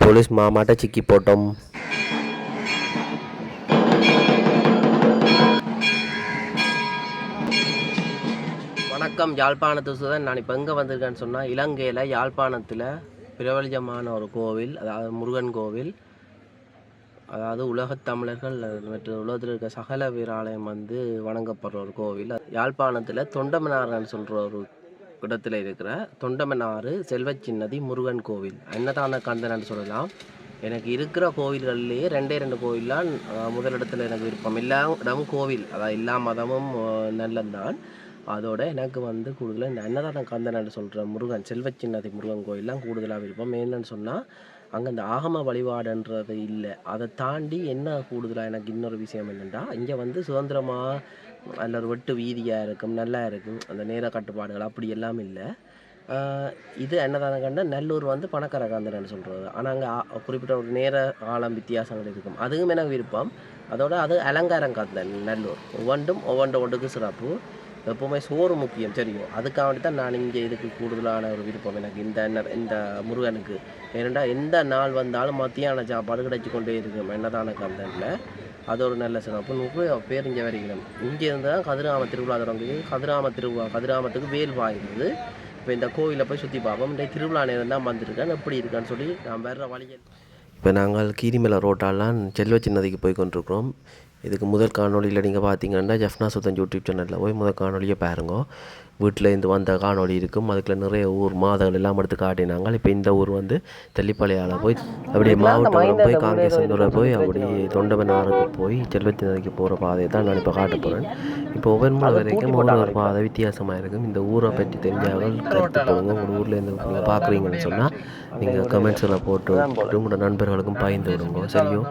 Police மாமாட்ட சிக்கி போட்டோம். வணக்கம், யாழ்ப்பாணத்து சுதன். நான் இப்போ எங்கே வந்திருக்கேன்னு சொன்னால், இலங்கையில் யாழ்ப்பாணத்தில் பிரபலமான ஒரு கோவில், அதாவது முருகன் கோவில். அதாவது உலகத் தமிழர்கள் மற்றும் உலகத்தில் இருக்க சகல வீராலயம் வணங்கப்படுற ஒரு கோவில். யாழ்ப்பாணத்தில் தொண்டமனார்னு சொல்கிற ஒரு இடத்துல இருக்கிற தொண்டமனாறு செல்வச்சின்னதி முருகன் கோவில். அன்னதான கந்தன் சொல்லலாம். எனக்கு இருக்கிற கோவில்கள்லேயே ரெண்டு கோவில்லாம் முதலிடத்தில் எனக்கு விருப்பம். எல்லா இடமும் கோவில், அதாவது எல்லா மதமும் நல்லந்தான். அதோட எனக்கு கூடுதலாக இந்த அன்னதான கந்தன் சொல்கிற முருகன் செல்வச்சின்னதி முருகன் கோயிலெலாம் கூடுதலாக விருப்பம். என்னன்னு சொன்னால், அங்கே இந்த ஆகம வழிபாடுன்றது இல்லை. அதை தாண்டி என்ன கூடுதலாக எனக்கு இன்னொரு விஷயம் என்னென்னா, இங்கே சுதந்திரமாக நல்ல ஒரு வெட்டு வீதியாக இருக்கும், நல்லா இருக்கும். அந்த நேர கட்டுப்பாடுகள் அப்படி எல்லாம் இல்லை. இது அன்னதான கண்டன். நல்லூர் பணக்கார கந்தன் சொல்கிறது. ஆனால் அங்கே குறிப்பிட்ட ஒரு நேர ஆழம் வித்தியாசங்கள் இருக்கும். அதுவும் எனக்கு விருப்பம். அதோட அது அலங்காரம் கந்தன் நல்லூர். ஒவ்வொன்றுக்கு சிறப்பு. எப்போவுமே சோறு முக்கியம், தெரியும். அதுக்காக தான் நான் இங்கே இதுக்கு கூடுதலான ஒரு விருப்பம் எனக்கு இந்த முருகனுக்கு. ஏனெண்டா எந்த நாள் வந்தாலும் மத்தியான சாப்பாடு கிடைச்சி கொண்டே இருக்கும் அன்னதான கந்தனில். அது ஒரு நல்ல சிறப்பு. 30 பேர் இங்கே வரைக்கணும். இங்கே இருந்து தான் கதிராம திருவிழா தொடங்கி கதிராமத்துக்கு வேல் வாங்கிடுது. இப்போ இந்த கோவிலை போய் சுற்றி பார்ப்போம். இந்த திருவிழா நேரம் தான் வந்திருக்கேன், எப்படி இருக்கான்னு சொல்லி நான் வேறு வழியில். இப்போ நாங்கள் கீரிமலை ரோட்டாலாம் செல்வச்சின்னதிக்கு போய் கொண்டிருக்கிறோம். இதுக்கு முதல் காணொலியில் நீங்கள் பார்த்தீங்கன்னா ஜஃப்னா சுதன் யூடியூப் சேனலில் போய் முதல் காணொலியை பாருங்க. வீட்டிலேருந்து வந்த காணொலி இருக்கும். அதுக்குள்ள நிறைய ஊர் மாதங்கள் எல்லாம் எடுத்து காட்டினாங்க. இப்போ இந்த ஊர் தெல்லிப்பளையால் போய் அப்படியே மாவட்டம் போய் காங்கேசந்தூரை போய் அப்படியே தொண்டமனாருக்கு போய் செல்வச்சின்னதிக்கு போகிற பாதையை தான் நான் இப்போ காட்ட போகிறேன். இப்போ ஒவ்வொரு முறை வரைக்கும் ஒரு பாதை வித்தியாசமாக இருக்கும். இந்த ஊரை பற்றி தெரிஞ்சார்கள் கருத்து போடுங்க. உங்கள் ஊரில் நீங்கள் பார்க்குறீங்கன்னு சொன்னால் நீங்கள் கமெண்ட்ஸில் போட்டு உங்களோட நண்பர்களுக்கும் பகிர்ந்து விடுங்க. சரியோ?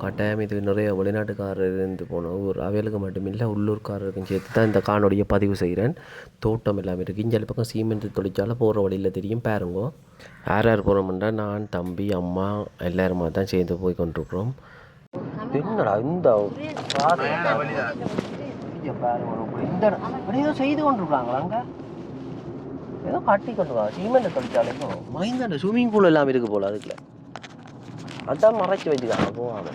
கட்டாயம் இது நிறைய வெளிநாட்டுக்காரர் இருந்து போன ஊர். அவைகளுக்கு மட்டுமில்லை, உள்ளூர்காரருக்கும் சேர்த்து தான் இந்த காணொலியை பதிவு செய்கிறேன். தோட்டம் எல்லாம் இருக்குது. இங்கே பக்கம் சீமெண்ட் தொழிற்சாலை போகிற வழியில் தெரியும் பாருங்க. யார் போகிறோம்னா நான், தம்பி, அம்மா எல்லாருமா தான் சேர்ந்து போய் கொண்டிருக்கிறோம். என்னடா இந்த ஏதோ செய்து கொண்டிருக்காங்களா? அங்கே ஏதோ கட்டி கொண்டு சீமெண்ட் தொழிற்சாலைக்கும் மைந்தாண்ட ஸ்விம்மிங் பூல் எல்லாம் இருக்குது போல். அதுக்குள்ள அதான் மறைச்சி வச்சுக்காங்க போவாங்க.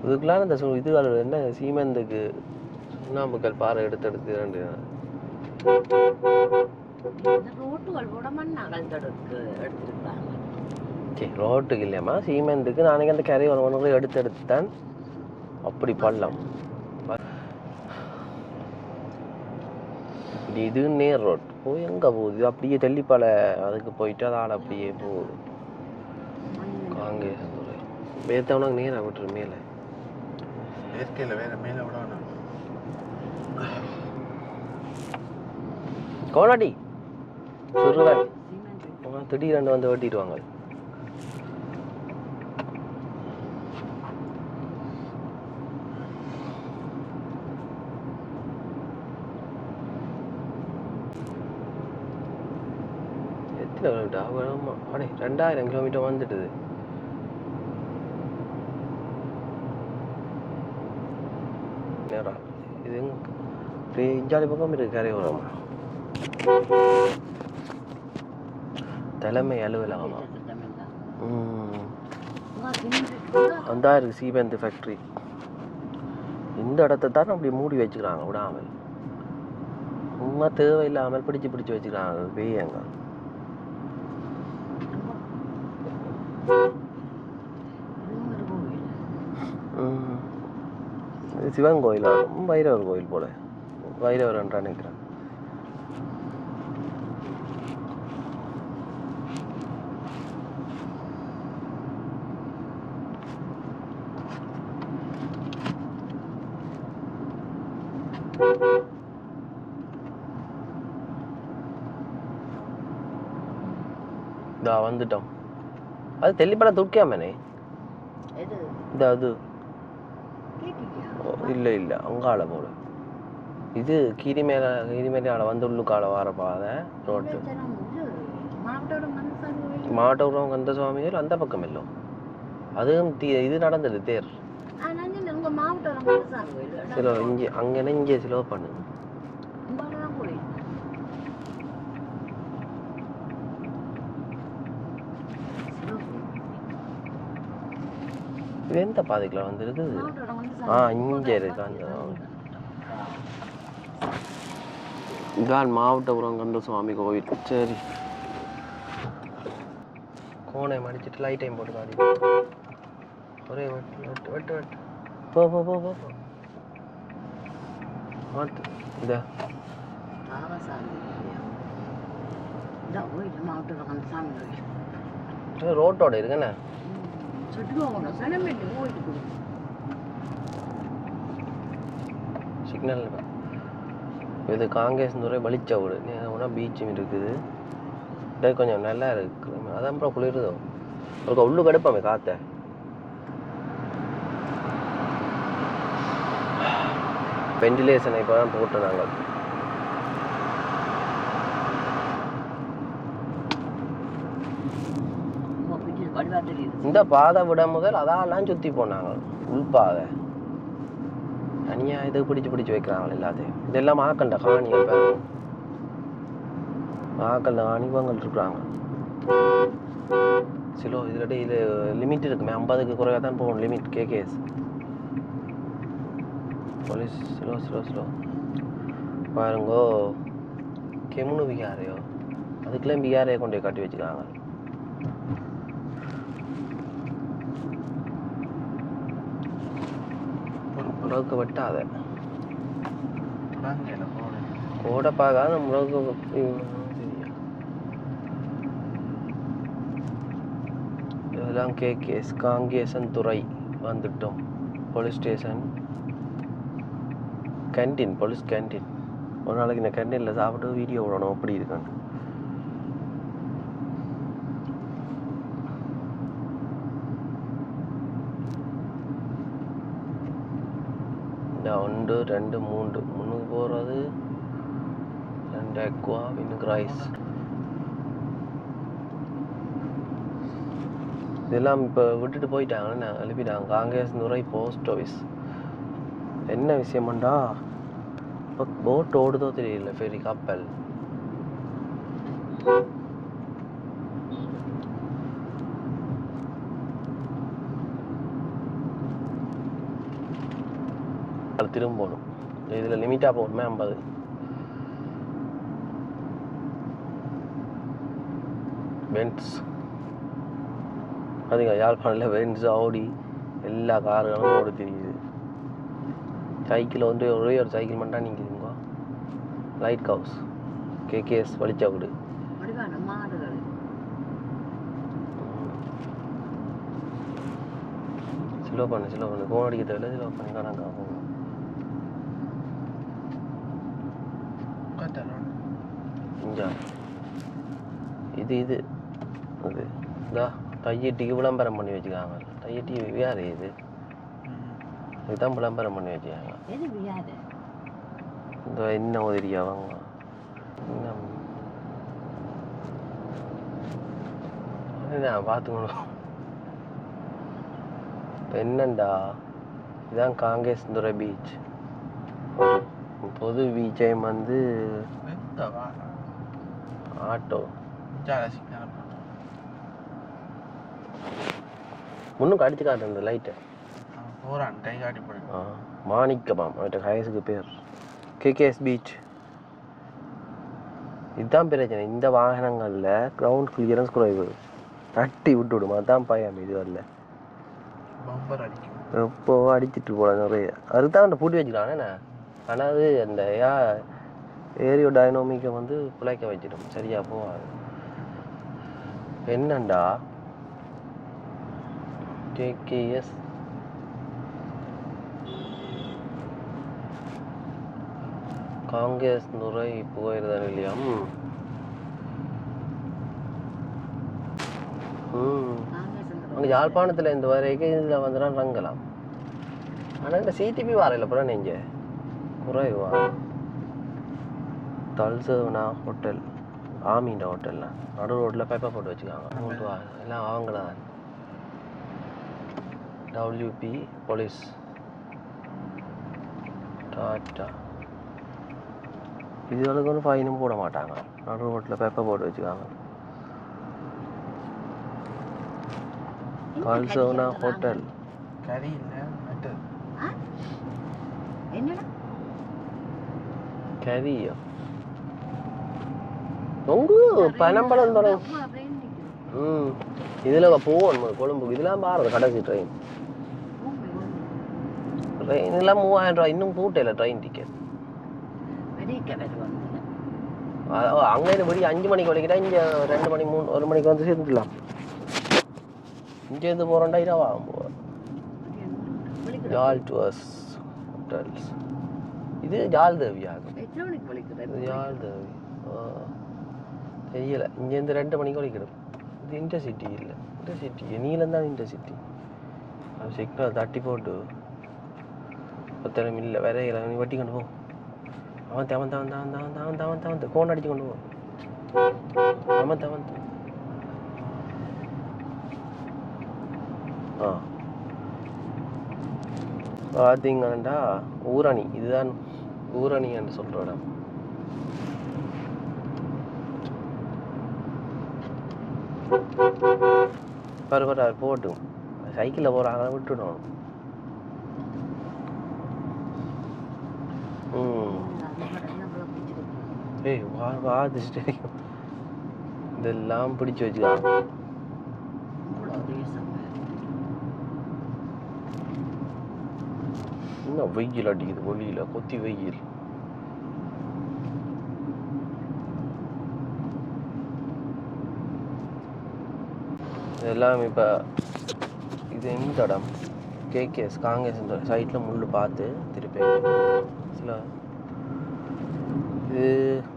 இதுக்கெல்லாம் இந்த இதுகள் என்ன சீமெந்துக்கு சுண்ணாம்புக்கள் பாறை எடுத்து சரி ரோட்டுக்கு இல்லையாம்மா சீமெந்துக்கு நாளைக்கு அந்த கரை ஒன்று எடுத்து தான் அப்படி பண்ணலாம். இது நேர் ரோட் போய் எங்கே போகுது? இது அப்படியே தெல்லிப்பாலை அதுக்கு போயிட்டு அதால் அப்படியே போகுது. காங்கேசந்துறை வேத்தவனாங்க நேராக விட்டுரு மேலே இயற்கையில் வேற மேலே விடணும். கோலாடி சுருவன் திடீரெண்டு வெட்டிடுவாங்க. அடே 2000 கிலோமீட்டர் வந்துட்டுது. நேரா இது இஞ்சாலி பக்கம் இருக்கு கரையோரமா. தலைமை அலுவலகமா வந்தா இருக்கு சீமெண்ட் ஃபேக்ட்ரி. இந்த இடத்த தான் அப்படி மூடி வச்சுக்கிறாங்க விடாமல். சும்மா தேவையில்லாமல் பிடிச்சு வச்சுக்கிறாங்க வேயங்க. சிவன் கோயிலா? வைரவர் கோயில் போல. வைரவர் என்றா நினைக்கிறேன். வந்துட்டோம். அது தெல்லிப்பளை துர்க்கியாமனே இந்த அது இல்லை அங்கால போல. இது கீரிமேலால உள்ளுக்கால வர பாதை ரோட்டு. மாவட்டம் கந்த சுவாமிகள் அந்த பக்கம் இல்லை. அதுவும் இது நடந்தது தேர் சில இங்கே சிலோ பண்ணு. இது எந்த பாதைக்குள்ள வந்துருக்குது? இங்கே இருக்கு அந்த இதான் மாவட்டபுரம் கந்த சுவாமி கோவில். சரி, கோனை மடிச்சிட்டு லைட்டையும் போட்டு காடி ஒரே வெட்டு வெட்டு வெட்டு வெட்டு போ போ போ போ மாட்டு இந்த ரோட்டோட இருக்குண்ணே. சிக்னல் இது காங்கேசந்துறை வலிச்சவுடு பீச்சும் இருக்குது. இதே கொஞ்சம் நல்லா இருக்கு. அதான் அப்புறம் குளிருதோ ஒரு உள்ளு கடுப்பாமே காத்த. வெண்டிலேஷன் இப்போ தான் போட்டோம் நாங்கள். இந்த பாதை விட முதல் அதெல்லாம் சுற்றி போனாங்க. உள்பாதை தனியாக இதுக்கு பிடிச்சி வைக்கிறாங்க எல்லாத்தையும். இதெல்லாம் ஆக்கண்ட காணிகள் பேர் ஆக்கண்ட காணிவங்கள் இருக்கிறாங்க. சிலோ இதில் இது லிமிட் இருக்குமே, 50க்கு குறைவாக தான் போகணும் limit. KKS police slow slow slow பாருங்கோ. கெமுனு பிகாரையோ அதுக்கெல்லாம் பிகாரையை கொண்டு போய் காட்டி வச்சுக்காங்க. முளகு வெட்டாத கோடை பார்க்காத முளகு. இதெல்லாம் கேகேஎஸ் காங்கேசன்துறை வந்துட்டோம். Police station canteen, police canteen. ஒரு நாளைக்கு இந்த கேன்டீனில் சாப்பிட்டு வீடியோ விடணும் அப்படி இருக்கான்னு. இந்த 1 2 3 முன்னுக்கு போகிறது 2 அக்வா இன்னும் ரைஸ். இதெல்லாம் இப்போ விட்டுட்டு போயிட்டாங்கன்னு எழுப்பிட்டாங்க. Kankesanthurai post office. என்ன விஷயம்டா, இப்போ போட் ஓடுதோ தெரியல, ஃபெரி கப்பல். திரும்ப போகணும். இதில் லிமிட்டாக போகணுமே 50. பென்ஸ் அதுங்க யாழ்ப்பாணத்தில் பென்ஸ் ஆடி எல்லா கார்களும் ஓடி தெரியுது. சைக்கிள் வந்து ஒரே ஒரு சைக்கிள் மட்டும் நிற்கிதுங்க. லைட் ஹவுஸ் கேகேஎஸ் வலிச்சவுடு. ஸ்லோ பண்ணு கோன் அடிக்க தேவையில்ல. ஸ்லோ பண்ணி கணக்கா போகணும். இது இது அது இதா தையட்டிக்கு விளம்பரம் பண்ணி வச்சுக்காங்க. தையட்டி வேறு இது இதுதான் விளம்பரம் பண்ணி வச்சுக்காங்க. இந்த என்ன உதவி அவங்க நான் பார்த்துக்கணும். இப்போ என்னண்டா, இதுதான் காங்கேசன்துறை பீச். பொது பீச்சையும் வந்து ஆட்டோ முன்னுக்கு அடிச்சு காட்டு இந்த லைட்டை. மாணிக்கமாம் அவர்கிட்ட ஹயசுக்கு பேர். KKS beach. இதுதான் பிரச்சனை. இந்த வாகனங்களில் கிரவுண்ட் கிளியரன்ஸ் குறைவு, தட்டி விட்டுவிடும். அதுதான் பயம். இது வரல எப்போ அடிச்சுட்டு போல நிறைய. அதுதான் அந்த பூட்டி வச்சுக்கிறானே. ஆனால் அது அந்த ஏரியோ டைனோமிக்கை வந்து பிழைக்க வச்சிடும். சரியா போகாது. என்னண்டா கேகேஎஸ் காங்கேசன்துறை போயிருந்தாரு இல்லையா? அங்கே யாழ்ப்பாணத்தில் இந்த வரைக்கும் இதில் வந்துதான் ரங்கலாம். ஆனால் இந்த சிடிபி வரையில் அப்புறம் நீங்கள் குறைவா தல்சவனா ஹோட்டல், ஆமீண்டா ஹோட்டல்லாம் நடு ரோட்டில் பேப்பர் போட்டு வச்சுக்காங்க. எல்லாம் அவங்கள தான். டபிள்யூபி போலீஸ் டாட்டா. இதுகளுக்கு ஒன்றும் ஃபைனும் போட மாட்டாங்க. நடு ரோட்டில் பேப்பர் போட்டு வச்சுக்காங்க. தல்சவனா ஹோட்டல் கறி இல்லை மட்டு என்னடா கறியோ உங்க பனம்பழம் தரம் இதில் போகணும் கொழும்புக்கு இதெல்லாம் பாருங்க கடைசி ட்ரெயின் ட்ரெயினெல்லாம் 3000 ரூபா இன்னும் கூட்டையில் ட்ரெயின் டிக்கெட் அங்கேருந்து படி 5 மணிக்கு வலிக்கிட்டா இங்கே 2 மணி 1 மணிக்கு வந்து சேர்ந்துடலாம் இங்கேருந்து போகிறோண்டா இரவா போகிறோம் ஜால் டுவர்ஸ் ஹோட்டல்ஸ் இது ஜால் தேவி ஆகும் ஜால் தேவி தெரியலை இங்கேருந்து 2 மணிக்கு வலிக்கிடும் இது இன்டர்சிட்டி இல்லை இன்டர்சிட்டி நீளம் தான் இன்டர்சிட்டி அது சிக்னல் தட்டி போட்டு ஒத்தரம் இல்லை வேற இல்லை நீ வட்டி கொண்டு போ அவன் கோன் அடிச்சு கொண்டு போ அவன் பார்த்தீங்கன்னா ஊரணி இதுதான் ஊரணி என்று சொல்கிற இடம் பரவாயில்ல போட்டும் சைக்கிளில் போகிறாங்க விட்டுடும் ஏய் வா தெரியும் இதெல்லாம் பிடிச்சி வச்சுக்கலாம் இன்னும் வெயில் அடிக்குது வெளியில கொத்தி வெயில் இதெல்லாம் இப்போ இது எந்த இடம் கேகேஎஸ் காங்கிரஸ் இந்த சைட்டில் முள் பார்த்து திருப்பி சில இது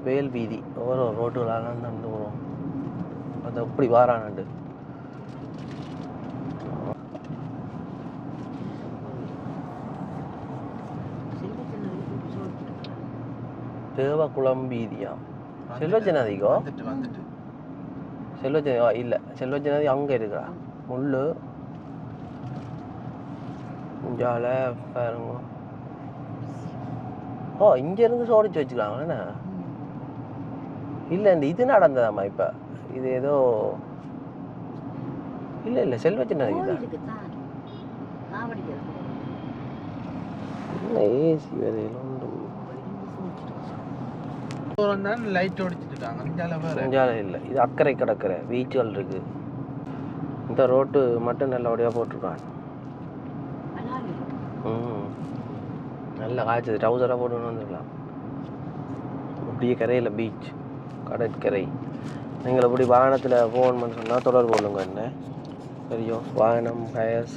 வேல் வீதி ஒவ்வொரு ரோட்டுகளாலாம் நடந்து போகிறோம் அது அப்படி வாரானாண்டு தேவகுளம் வீதியா செல்வஜனாதிக்கோ செல்வஜனா இல்லை செல்வஜனாதி அங்கே இருக்கிறா முள்ளு இஞ்சால பாருங்க ஓ இங்கேருந்து சோடிச்சு வச்சுக்கலாங்களேண்ணா இல்லை இந்த இது நடந்ததாம்மா இப்போ இது ஏதோ இல்லை செல்வஜனாதி தான் ஏசி வேலையில் லைட் ஓடிச்சுட்டு இல்லை இது அக்கறை கடற்கரை பீச்சுகள் இருக்கு இந்த ரோட்டு மட்டும் நல்லபடியாக போட்டிருக்காங்க நல்ல காய்ச்சது ட்ரௌசராக போட்டு வந்துருக்கலாம் அப்படியே கரையில் பீச் கடற்கரை நீங்கள் அப்படி வாகனத்தில் ஃபோன் பண்ண சொன்னால் தொடர்பு கொள்ளுங்க என்ன தெரியும் வாகனம் பயஸ்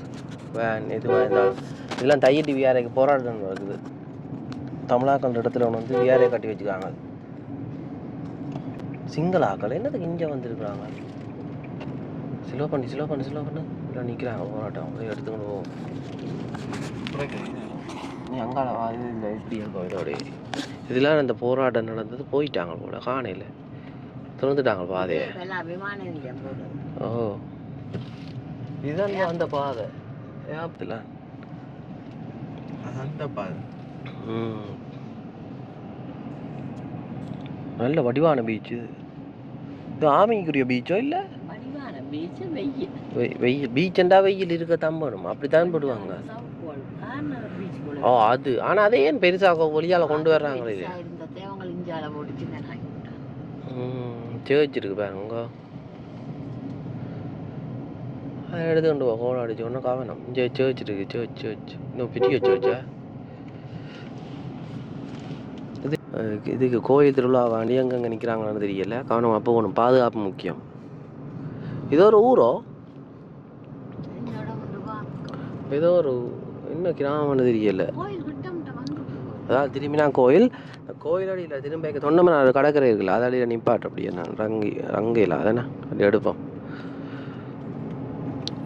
வேன் எதுவாக இருந்தாலும் இதெல்லாம் தையிட்டு விஆர்ஐக்கு போராட்டம் இருக்குது தமிழாக்கள் இடத்துல ஒன்று வந்து விஆர்ஐ கட்டி வச்சுக்காங்க சிங்கள ஆக்கள் என்னதுக்கு இங்கே வந்துருக்குறாங்க சிலோ பண்ணி இல்லை நிற்கிறாங்க போராட்டம் அப்படியே எடுத்துக்கொண்டு போவோம் நீ அங்கால இது இல்லை இப்படி இருக்கும் இதோடைய இதெல்லாம் இந்த போராட்டம் நடந்தது போயிட்டாங்க போல காணையில் திறந்துட்டாங்க பாதையை ஓ இதுதான் அந்த பாதை ஏப்பத்தில் அந்த பாதை நல்ல வடிவான பீச்சு இது ஆமிக்குரிய பீச்சோ இல்லை வெயில் பீச்சண்டா வெயில் இருக்க தம்பணும் அப்படித்தான் போடுவாங்க ஓ அது ஆனால் அதே ஏன் பெருசாக ஒளியால் கொண்டு வர்றாங்களே இது சேர்ச் இருக்கு பாருங்க அதை எடுத்து கொண்டு போ கோலம் அடிச்சு ஒன்றும் கவனம் இங்கே சேர்ச் இருக்கு சேர்ச் இன்னும் பெரிய சேர்ச்சா இதுக்கு கோயில் திருவிழாவாண்டி எங்கெங்கே நிற்கிறாங்கன்னு தெரியல கவனம் அப்போ ஒன்று பாதுகாப்பு முக்கியம் ஏதோ ஒரு ஊரோ ஏதோ ஒரு இன்னும் கிராமம்னு தெரியல அதாவது திரும்பினா கோயில் கோயிலடியில் திரும்ப தொண்டமனார் கடற்கரை இருக்குல்ல அதடியில் நிப்பாட்டு அப்படியே நான் ரங்கையில் அதானே அப்படி எடுப்போம்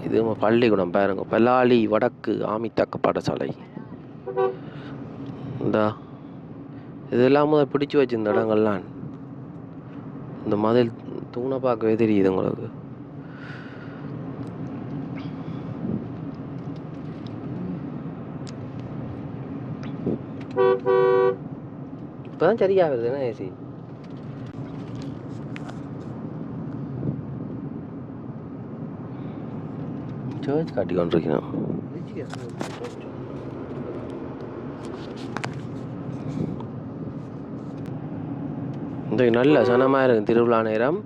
இது பள்ளிக்கூடம் பாருங்க பல்லாளி வடக்கு ஆமித்தக்க பாடசாலை இந்த இதெல்லாம் பிடிச்சி வச்சிருந்த இடங்கள்லாம் இந்த மதில் தூணை பார்க்கவே தெரியுது உங்களுக்கு இப்போதான் சரியா வருதுன்னா ஏசி சர்ச் காட்டி கொண்டிருக்கணும் இந்த நல்ல சனமாக இருக்கும் திருவிழா நேரம்.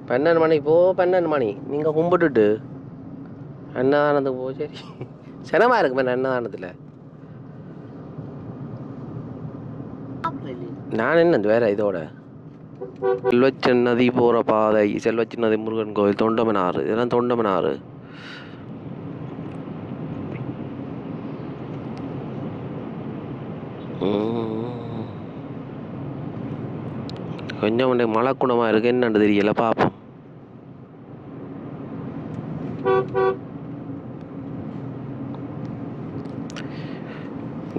12 மணிக்கு போ, 12 மணி நீங்கள் கும்பிட்டுட்டு அன்னதானத்துக்கு போ. சரி சனமாக இருக்கு மேடம் அன்னதானத்தில். நான் என்ன வேற இதோட செல்வச்சன்னதி போகிற பாதை, செல்வச்சன்னதி முருகன் கோவில், தொண்டமனாறு, இதெல்லாம் தொண்டமனாறு. கொஞ்சம் மழை குணமாக இருக்கு, என்னன்னு தெரியல, பார்ப்போம்.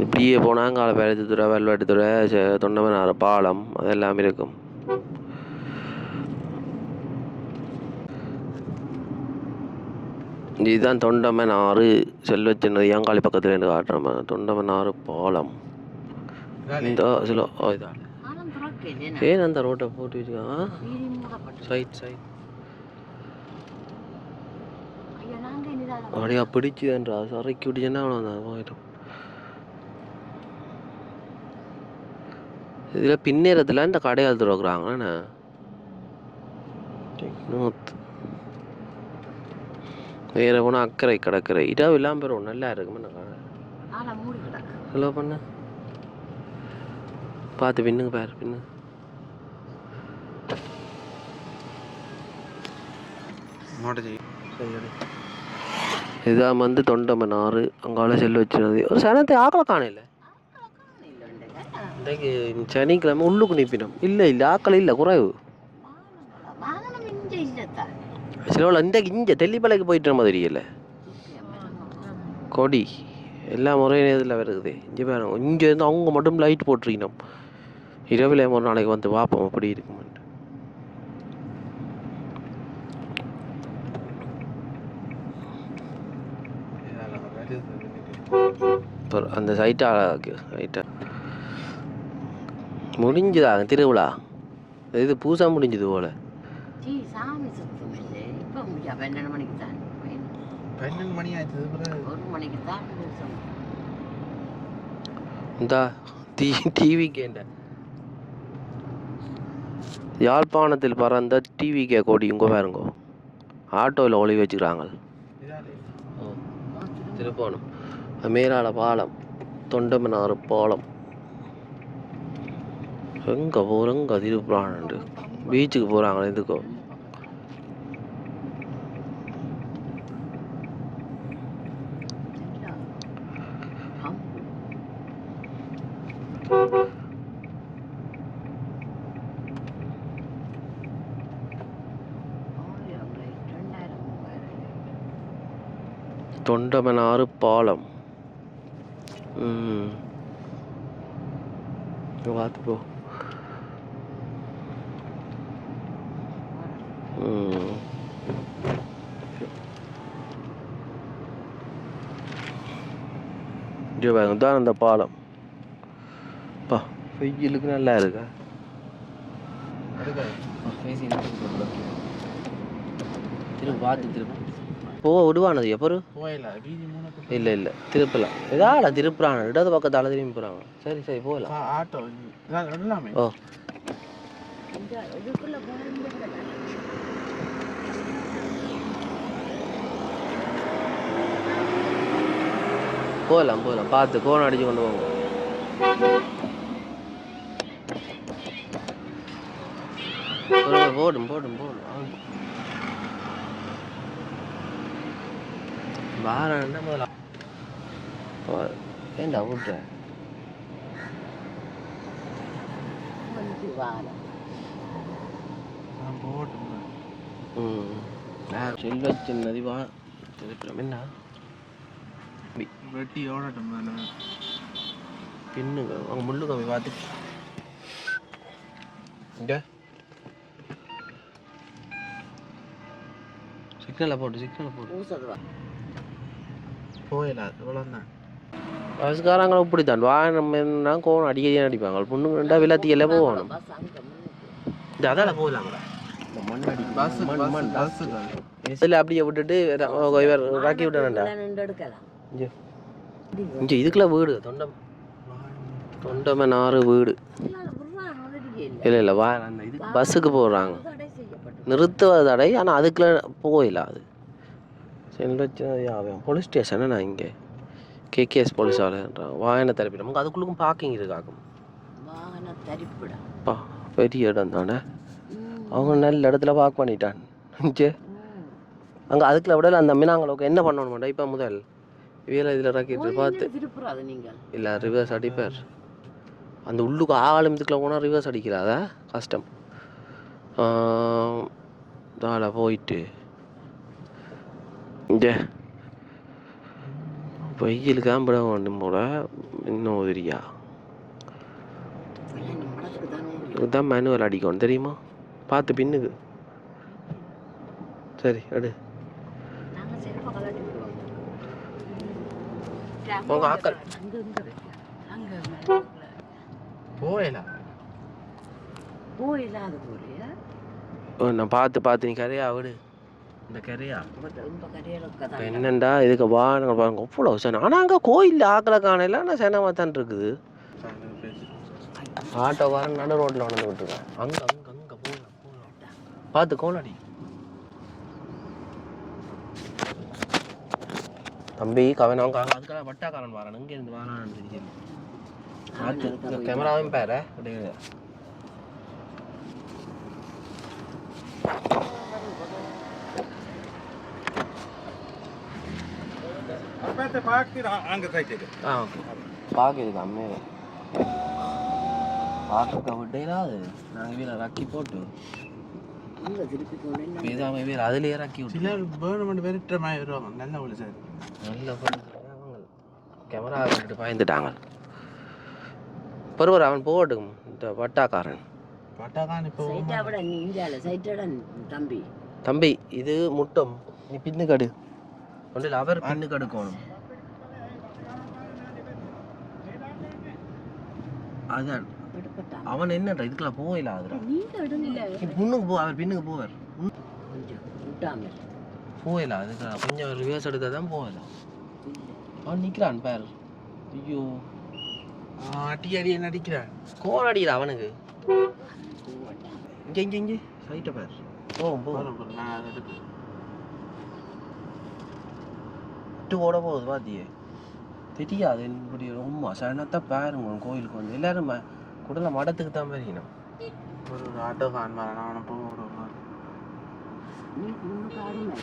இப்படியே போனால் காலப்பேரத்துறை, வெல்வெட்டுத்துறை, தொண்டமனாறு பாலம் அதெல்லாம் இருக்கும். இதுதான் தொண்டமனாறு செல்வச்சின்னது ஏங்காலி பக்கத்துல இருந்து காட்டுறேன். தொண்டமனாறு பாலம் இந்த சில இதால் ஏன் அந்த ரோட்டை போட்டு வச்சுக்கான் சைட் சைட் அப்படியா பிடிச்சுதுன்றா சரைக்கு விட்டுச்சுன்னா அவ்வளோதான் போயிடும். இதில் பின்னேரத்தில் இந்த கடையால் துறக்குறாங்கண்ணே. வேற போனால் அக்கறை கடற்கரை இடாவும் இல்லாமல் போயிடும். நல்லா இருக்குமே ஹலோ பண்ண பார்த்து பின்னுங்க பாரு பின்னு. இதான் வந்து தொண்டமனாறு அங்கால செல்லு வச்சுனது. ஒரு சனத்தை ஆக்களை காணல இன்றைக்கு சனிக்கிழமை உள்ளுக்கு நிற்பினோம். இல்லை இல்லை ஆக்கள் இல்லை குறைவு. சிலவில் இன்றைக்கு இங்கே தெல்லிப்பலைக்கு போயிட்டு மாதிரி இல்லை கொடி எல்லாம் ஒரே நேரத்தில் வருது. இங்கே பாருங்க இங்கே இருந்து அவங்க மட்டும் லைட் போட்டிருக்கணும். இரவில் ஒரு நாளைக்கு வந்து பார்ப்போம் அப்படி இருக்குமெண்டு. அந்த சைட்டா முடிஞ்சுதா திருவிழா? இது பூசா முடிஞ்சது போல. இந்த டிவி கேண்ட யாழ்ப்பாணத்தில் பறந்த டிவி கே கோடி இங்கே பாருங்க ஆட்டோவில் ஒளி வச்சுக்கிறாங்க. திருப்போணம் மேலாள பாலம், தொண்டமனாறு பாலம். எங்கே போகிறங்க திருப்புறான்னு பீச்சுக்கு போகிறாங்களே எதுக்கோ. தொண்டமனாறு பாலம் பார்த்து போ. தான் அந்த பாலம் பா வெயிலுக்கு நல்லா இருக்கா. திரும்ப பார்த்து திரும்ப போக விடுவானது எப்போ இல்லை இல்லை திருப்பலாம் ஏதாடா திருப்புறாங்க இடது பக்கத்தால் திரும்பி போகிறாங்க. சரி சரி போகலாம். ஓ போகலாம் போகலாம் பார்த்து கோணம் அடிச்சு கொண்டு போங்க. போடும் போடும் போடும் வாரம் என்ன முதல்ல ஏண்டா விட்ட செல்வ சின்னதி வா திருப்பிடம் என்ன வெட்டி ஓடட்டும் பின்னுங்க அவங்க முள்ளு கம்மி பார்த்து இங்கே சிக்னலை போட்டு போயிடலாம். இவ்வளோதான் வயசுக்காரங்களை இப்படித்தான் வாகனம்னா கோவம் அடிக்கடி அடிப்பாங்க. பொண்ணுங்க ரெண்டா விளாத்தியெல்லாம் போகணும். இந்த அதால் போகலாங்களா இதில் அப்படியே விட்டுட்டு ராக்கி விட்டானண்டா இங்கே இங்கே இதுக்குள்ள வீடு தொண்டமனாறு வீடு இல்லை இல்லை வா அந்த இது பஸ்ஸுக்கு போடுறாங்க நிறுத்துவது தடை ஆனால் அதுக்குள்ள போகல அது போலீஸ் ஸ்டேஷனு நான் இங்கே கேகேஎஸ் போலீஸ் ஆளுன்றாங்க வாகன தரிப்பிடம் நமக்கு அதுக்குள்ளுக்கும் பார்க்கிங் இருக்காக்கும் பா பெரிய இடம் தானே அவங்க நல்ல இடத்துல பார்க் பண்ணிட்டான் இங்கே அங்கே அதுக்குள்ள விடல அந்த மீனாங்களுக்கு என்ன பண்ணணும் மாட்டோம் இப்போ முதல் வேலை இதில் இறக்கிட்டு பார்த்து இல்லை ரிவர்ஸ் அடிப்பார் அந்த உள்ளுக்கு ஆழமத்துக்குள்ள போனால் ரிவர்ஸ் அடிக்கிறாதா கஷ்டம் தால போயிட்டு இங்கே வெயிலுக்கு தான் விட வேண்டும் போல இன்னும் உதிரியா இதுதான் மேனுவல் அடிக்கணும் தெரியுமா பார்த்து பின்னுக்கு சரி அடு உங்க ஆக்கள் நான் பார்த்து நீ கரையா விடு இந்த கரையா என்னண்டா இதுக்கு வாங்க பாருங்க அவ்வளோ சனம் ஆனால் அங்கே கோயிலில் ஆக்களை காணையில் ஆனால் சனமாக தான் இருக்குது ஆட்டோக்காரன் நடு ரோட்டில் வந்து விட்டுருக்கேன் அங்கே போகலாம் பார்த்து கோலாடி தம்பி கவனம் அவங்க அதுக்காக வட்டாக்காரன் வாரான் இங்கே இருந்து வாரான்னு தெரியும் பார்த்து கேமராவையும் பேர அப்படியே பார்க்குது அம்மையில பார்க்க விட்டேனா அது நாங்கள் வீர ரக்கி போட்டு அதுல இறக்கி நல்ல கேமரா விட்டுட்டு பயந்துட்டாங்க பருவர் அவன் போகட்டும் இந்த வட்டாக்காரன் தம்பி இது முட்டம் நீ பின்னு கடு ஒன்றில் அவர் பின்னு கடுக்கணும் அதான் அவன் என்னடா இதுக்கெல்லாம் போகல ஆகுறா முன்னுக்கு போ அவர் பின்னுக்கு போவார் போகல அதுக்கு கொஞ்சம் ரிவர்ஸ் எடுத்தா தான் போகலாம் அவன் நிற்கிறான் பேர் ஐயோ அடி என்ன அடிக்கிறான் கோன் அடிக்கிறா அவனுக்கு இங்கே சைட்டை பேர் விட்டு ஓட போகுது பாத்தியே தெரியாது என்னுடைய ரொம்ப சனத்தை பாருங்க கோயிலுக்கு வந்து எல்லாரும் குடல மடத்துக்கு தான் பாருங்கணும் ஒரு ஆட்டோ கான்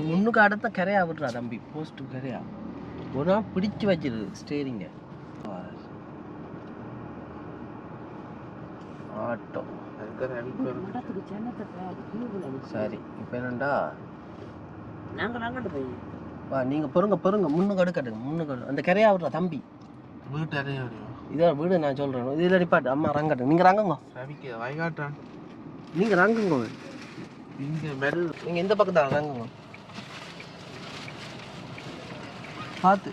முன்னுக்கு அடுத்த கரையா விட்றா தம்பி போஸ்ட்டு கரையா ஒரு நாள் பிடிச்சு வச்சிரு ஸ்டேரிங்க ஆட்டோ சரி இப்போ என்னண்டா வா நீங்கள் பொறுங்க முன்னுக்கு அடுக்கட்டுங்க அந்த கரையா விட்றா தம்பி வீட்டு இதான் வீடு நான் சொல்கிறேன் இதில் நிப்பாட்டு அம்மா ரங்கட்டு நீங்கள் ரங்குங்க வைகாட்டான் நீங்கள் ரங்குங்க நீங்கள் எந்த பக்கத்தில் ரங்குங்க பார்த்து